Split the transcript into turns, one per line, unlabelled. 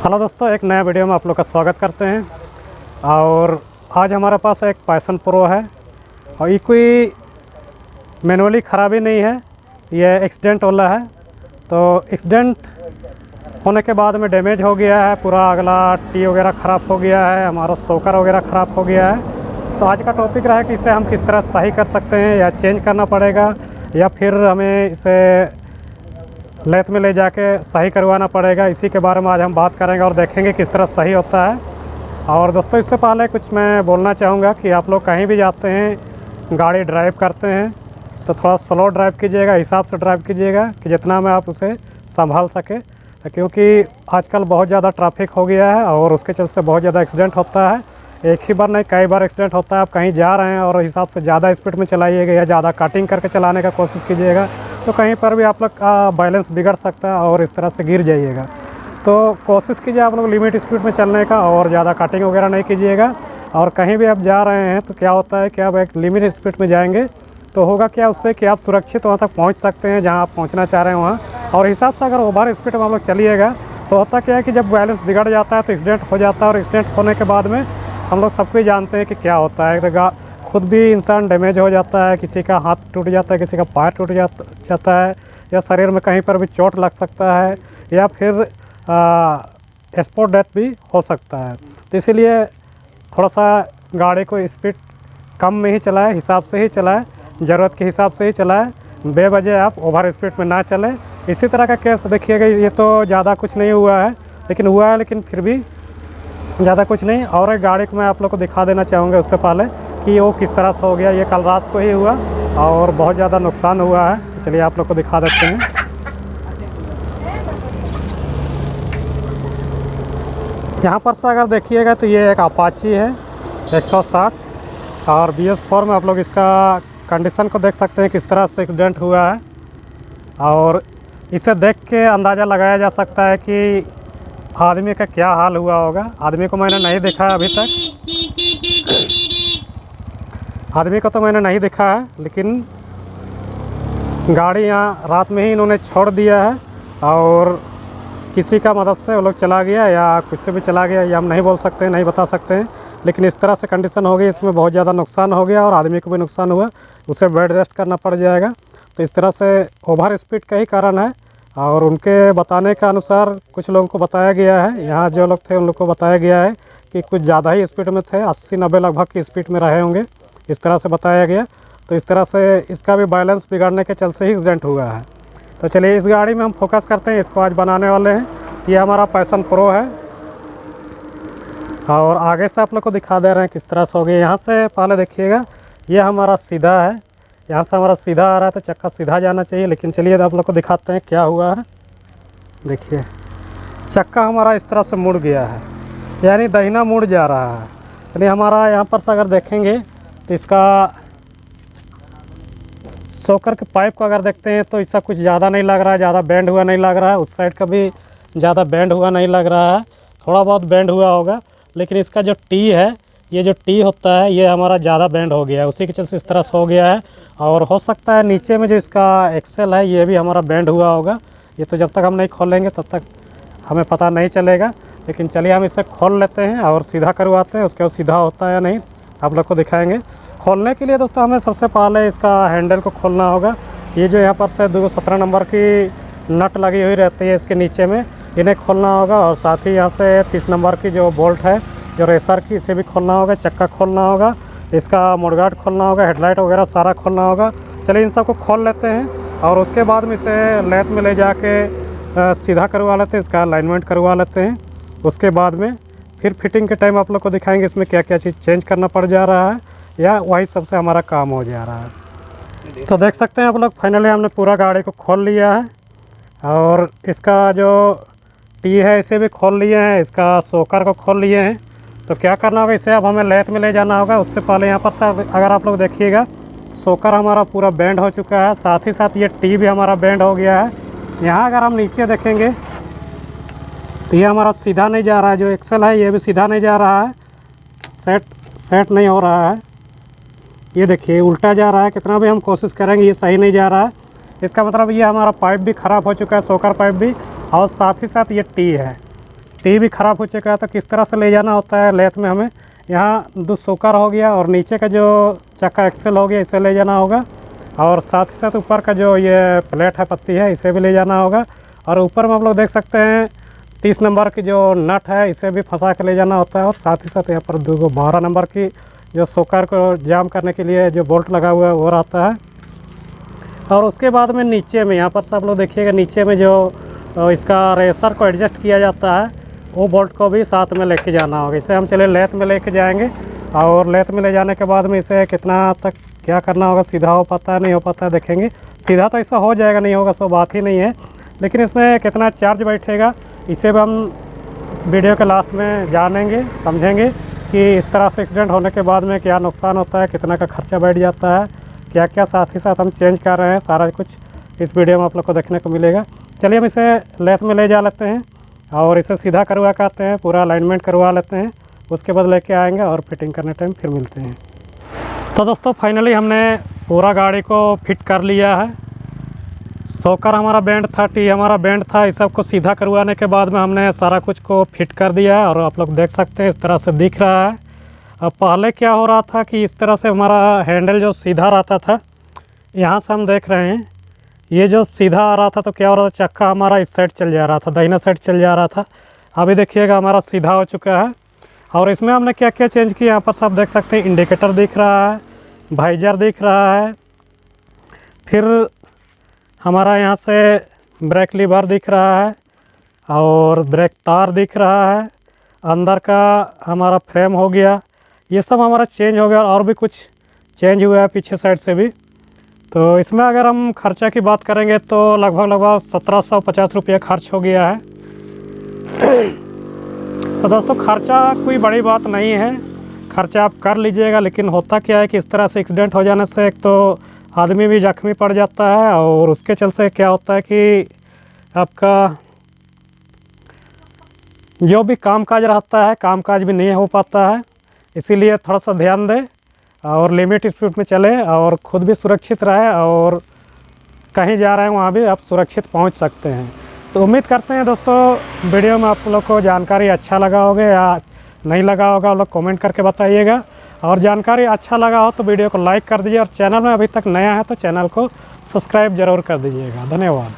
Hello दोस्तों, एक नया वीडियो में आप लोग का स्वागत करते हैं। और आज हमारे पास एक पैशन प्रो है और ये कोई मैनुअली ख़राबी नहीं है, ये एक्सीडेंट वाला है। तो एक्सीडेंट होने के बाद में डैमेज हो गया है, पूरा अगला टी वगैरह ख़राब हो गया है, हमारा सोकर वगैरह ख़राब हो गया है। तो आज का टॉपिक रहा है कि इसे हम किस तरह सही कर सकते हैं, या चेंज करना पड़ेगा या फिर हमें इसे लेथ में ले जाके सही करवाना पड़ेगा। इसी के बारे में आज हम बात करेंगे और देखेंगे किस तरह सही होता है। और दोस्तों, इससे पहले कुछ मैं बोलना चाहूँगा कि आप लोग कहीं भी जाते हैं, गाड़ी ड्राइव करते हैं तो थोड़ा स्लो ड्राइव कीजिएगा, हिसाब से ड्राइव कीजिएगा कि जितना में आप उसे संभाल सके, क्योंकि आजकल बहुत ज़्यादा ट्रैफिक हो गया है और उसके चलते बहुत ज़्यादा एक्सीडेंट होता है। एक ही बार नहीं, कई बार एक्सीडेंट होता है। आप कहीं जा रहे हैं और हिसाब से ज़्यादा स्पीड में चलाइएगा या ज़्यादा कटिंग करके चलाने का कोशिश कीजिएगा तो कहीं पर भी आप लोग का बैलेंस बिगड़ सकता है और इस तरह से गिर जाइएगा। तो कोशिश कीजिए आप लोग लिमिट स्पीड में चलने का और ज़्यादा कटिंग वगैरह नहीं कीजिएगा। और कहीं भी आप जा रहे हैं तो क्या होता है कि आप एक लिमिट स्पीड में जाएंगे तो होगा क्या उससे कि आप सुरक्षित वहाँ तक पहुँच सकते हैं जहाँ आप पहुँचना चाह रहे हैं वहाँ। और हिसाब से अगर ओवर स्पीड में आप लोग चलिएगा तो होता क्या है कि जब बैलेंस बिगड़ जाता है तो एक्सीडेंट हो जाता है। और एक्सीडेंट होने के बाद में हम लोग सबको ही जानते हैं कि क्या होता है, तो खुद भी इंसान डैमेज हो जाता है, किसी का हाथ टूट जाता है, किसी का पैर टूट जाता है, या शरीर में कहीं पर भी चोट लग सकता है, या फिर स्पॉट डेथ भी हो सकता है। तो इसीलिए थोड़ा सा गाड़ी को स्पीड कम में ही चलाएं, हिसाब से ही चलाएं, ज़रूरत के हिसाब से ही चलाएं, बेवजह आप ओवर स्पीड में ना चलें। इसी तरह का केस देखिएगा, ये तो ज़्यादा कुछ नहीं हुआ है, लेकिन फिर भी ज़्यादा कुछ नहीं। और एक गाड़ी को मैं आप लोग को दिखा देना चाहूँगा उससे पहले कि वो किस तरह से हो गया। ये कल रात को ही हुआ और बहुत ज़्यादा नुकसान हुआ है। तो चलिए आप लोग को दिखा देते हैं। यहाँ पर से अगर देखिएगा तो ये एक अपाची है 160 और BS4 में आप लोग इसका कंडीशन को देख सकते हैं किस तरह से एक्सीडेंट हुआ है। और इसे देख के अंदाज़ा लगाया जा सकता है कि आदमी का क्या हाल हुआ होगा। आदमी को मैंने नहीं देखा अभी तक, आदमी को तो मैंने नहीं देखा है, लेकिन गाड़ी यहाँ रात में ही इन्होंने छोड़ दिया है और किसी का मदद से वो लोग चला गया या कुछ से भी चला गया, या हम नहीं बोल सकते हैं, नहीं बता सकते हैं। लेकिन इस तरह से कंडीशन हो गई, इसमें बहुत ज़्यादा नुकसान हो गया और आदमी को भी नुकसान हुआ, उसे बेड रेस्ट करना पड़ जाएगा। तो इस तरह से ओवर स्पीड का ही कारण है। और उनके बताने के अनुसार कुछ लोगों को बताया गया है, यहाँ जो लोग थे उन लोग को बताया गया है कि कुछ ज़्यादा ही स्पीड में थे, 80-90 लगभग की स्पीड में रहे होंगे, इस तरह से बताया गया। तो इस तरह से इसका भी बैलेंस बिगड़ने के चलते ही एक्सीडेंट हुआ है। तो चलिए इस गाड़ी में हम फोकस करते हैं, इसको आज बनाने वाले हैं। ये हमारा पैशन प्रो है और आगे से आप लोग को दिखा दे रहे हैं किस तरह से हो गया। यहाँ से पहले देखिएगा, ये हमारा सीधा है, यहाँ से हमारा सीधा आ रहा है तो चक्का सीधा जाना चाहिए। लेकिन चलिए आप लोग को दिखाते हैं क्या हुआ है। देखिए चक्का हमारा इस तरह से मुड़ गया है, यानी दाहिना मुड़ जा रहा है। यानी हमारा यहाँ पर से अगर देखेंगे तो इसका सोकर के पाइप को अगर देखते हैं तो इसका कुछ ज़्यादा नहीं लग रहा है, ज़्यादा बेंड हुआ नहीं लग रहा है। उस साइड का भी ज़्यादा बेंड हुआ नहीं लग रहा है, थोड़ा बहुत बेंड हुआ होगा। लेकिन इसका जो टी है, ये जो टी होता है, ये हमारा ज़्यादा बेंड हो गया है, उसी के चलते इस तरह से हो गया है। और हो सकता है नीचे में जो इसका एक्सेल है ये भी हमारा बेंड हुआ होगा। ये तो जब तक हम नहीं खोलेंगे तब तक हमें पता नहीं चलेगा। लेकिन चलिए हम इसे खोल लेते हैं और सीधा करवाते हैं, उसके बाद सीधा होता है या नहीं आप लोग को दिखाएंगे। खोलने के लिए दोस्तों हमें सबसे पहले इसका हैंडल को खोलना होगा। ये जो यहाँ पर से 217 नंबर की नट लगी हुई रहती है इसके नीचे में, इन्हें खोलना होगा। और साथ ही यहाँ से 30 नंबर की जो बोल्ट है जो रेसर की, इसे भी खोलना होगा। चक्का खोलना होगा, इसका मडगार्ड खोलना होगा, हेडलाइट वगैरह सारा खोलना होगा। चलिए इन सब को खोल लेते हैं और उसके बाद में इसे लेथ में ले जाके सीधा करवा लेते हैं, इसका अलाइनमेंट करवा लेते हैं। उसके बाद में फिर फिटिंग के टाइम आप लोग को दिखाएंगे इसमें क्या क्या चीज़ चेंज करना पड़ जा रहा है या वही सबसे हमारा काम हो जा रहा है। तो देख सकते हैं आप लोग, फाइनली हमने पूरा गाड़ी को खोल लिया है और इसका जो टी है इसे भी खोल लिए हैं, इसका सोकर को खोल लिए हैं। तो क्या करना होगा, इसे अब हमें लेथ में ले जाना होगा। उससे पहले यहाँ पर से अगर आप लोग देखिएगा, सोकर हमारा पूरा बेंड हो चुका है, साथ ही साथ ये टी भी हमारा बेंड हो गया है। यहाँ अगर हम नीचे देखेंगे तो ये हमारा सीधा नहीं जा रहा है, जो एक्सेल है ये भी सीधा नहीं जा रहा है, सेट नहीं हो रहा है। ये देखिए उल्टा जा रहा है, कितना भी हम कोशिश करेंगे ये सही नहीं जा रहा है। इसका मतलब ये हमारा पाइप भी ख़राब हो चुका है, सोकर पाइप भी, और साथ ही साथ ये टी है, टी भी ख़राब हो चुका है, तो किस तरह से ले जाना होता है लेथ में हमें। यहाँ 2 सोकर हो गया और नीचे का जो चक्का एक्सेल हो गया इसे ले जाना होगा, और साथ ही साथ ऊपर का जो ये प्लेट है, पत्ती है, इसे भी ले जाना होगा। और ऊपर में आप लोग देख सकते हैं 30 नंबर की जो नट है इसे भी फंसा के ले जाना होता है। और साथ ही साथ यहाँ पर 12 नंबर की जो सोकर को जाम करने के लिए जो बोल्ट लगा हुआ है वो रहता है। और उसके बाद में नीचे में यहाँ पर सब लोग देखिएगा, नीचे में जो इसका रेसर को एडजस्ट किया जाता है वो बोल्ट को भी साथ में लेके जाना होगा। इसे हम चले लेथ में लेके जाएंगे, और लेथ में ले जाने के बाद में इसे कितना तक क्या करना होगा, सीधा हो पाता है नहीं हो पाता है देखेंगे। सीधा तो ऐसा हो जाएगा, नहीं होगा सो बात ही नहीं है, लेकिन इसमें कितना चार्ज बैठेगा इसे भी हम इस वीडियो के लास्ट में जानेंगे, समझेंगे कि इस तरह से एक्सीडेंट होने के बाद में क्या नुकसान होता है, कितना का खर्चा बैठ जाता है, क्या क्या साथ ही साथ हम चेंज कर रहे हैं, सारा कुछ इस वीडियो में आप लोग को देखने को मिलेगा। चलिए हम इसे लेथ में ले जा लेते हैं और इसे सीधा करवा के आते हैं, पूरा अलाइनमेंट करवा लेते हैं, उसके बाद लेके आएंगे और फिटिंग करने टाइम फिर मिलते हैं। तो दोस्तों फाइनली हमने पूरा गाड़ी को फिट कर लिया है। सोकर हमारा बैंड था, टी हमारा बैंड था, इस सब को सीधा करवाने के बाद में हमने सारा कुछ को फिट कर दिया है। और आप लोग देख सकते हैं इस तरह से दिख रहा है। अब पहले क्या हो रहा था कि इस तरह से हमारा हैंडल जो सीधा रहता था, यहाँ से हम देख रहे हैं ये जो सीधा आ रहा था, तो क्या हो रहा था, चक्का हमारा इस साइड चल जा रहा था, दाहिना साइड चल जा रहा था। अभी देखिएगा हमारा सीधा हो चुका है। और इसमें हमने क्या क्या चेंज किया, यहाँ पर सब देख सकते हैं, इंडिकेटर दिख रहा है, वाइजर दिख रहा है, फिर हमारा यहाँ से ब्रेक लीवर दिख रहा है और ब्रेक तार दिख रहा है, अंदर का हमारा फ्रेम हो गया, ये सब हमारा चेंज हो गया। और भी कुछ चेंज हुआ है पीछे साइड से भी। तो इसमें अगर हम खर्चा की बात करेंगे तो लगभग 1750 रुपया खर्च हो गया है। तो दोस्तों खर्चा कोई बड़ी बात नहीं है, खर्चा आप कर लीजिएगा, लेकिन होता क्या है कि इस तरह से एक्सीडेंट हो जाने से एक तो आदमी भी जख्मी पड़ जाता है, और उसके चलते क्या होता है कि आपका जो भी कामकाज रहता है, कामकाज भी नहीं हो पाता है। इसीलिए थोड़ा सा ध्यान दें और लिमिट स्पीड में चले और ख़ुद भी सुरक्षित रहे, और कहीं जा रहे हैं वहाँ भी आप सुरक्षित पहुँच सकते हैं। तो उम्मीद करते हैं दोस्तों वीडियो में आप लोग को जानकारी अच्छा लगा होगा या नहीं लगा होगा, आप लोग कमेंट करके बताइएगा। और जानकारी अच्छा लगा हो तो वीडियो को लाइक कर दीजिए, और चैनल में अभी तक नया है तो चैनल को सब्सक्राइब ज़रूर कर दीजिएगा। धन्यवाद।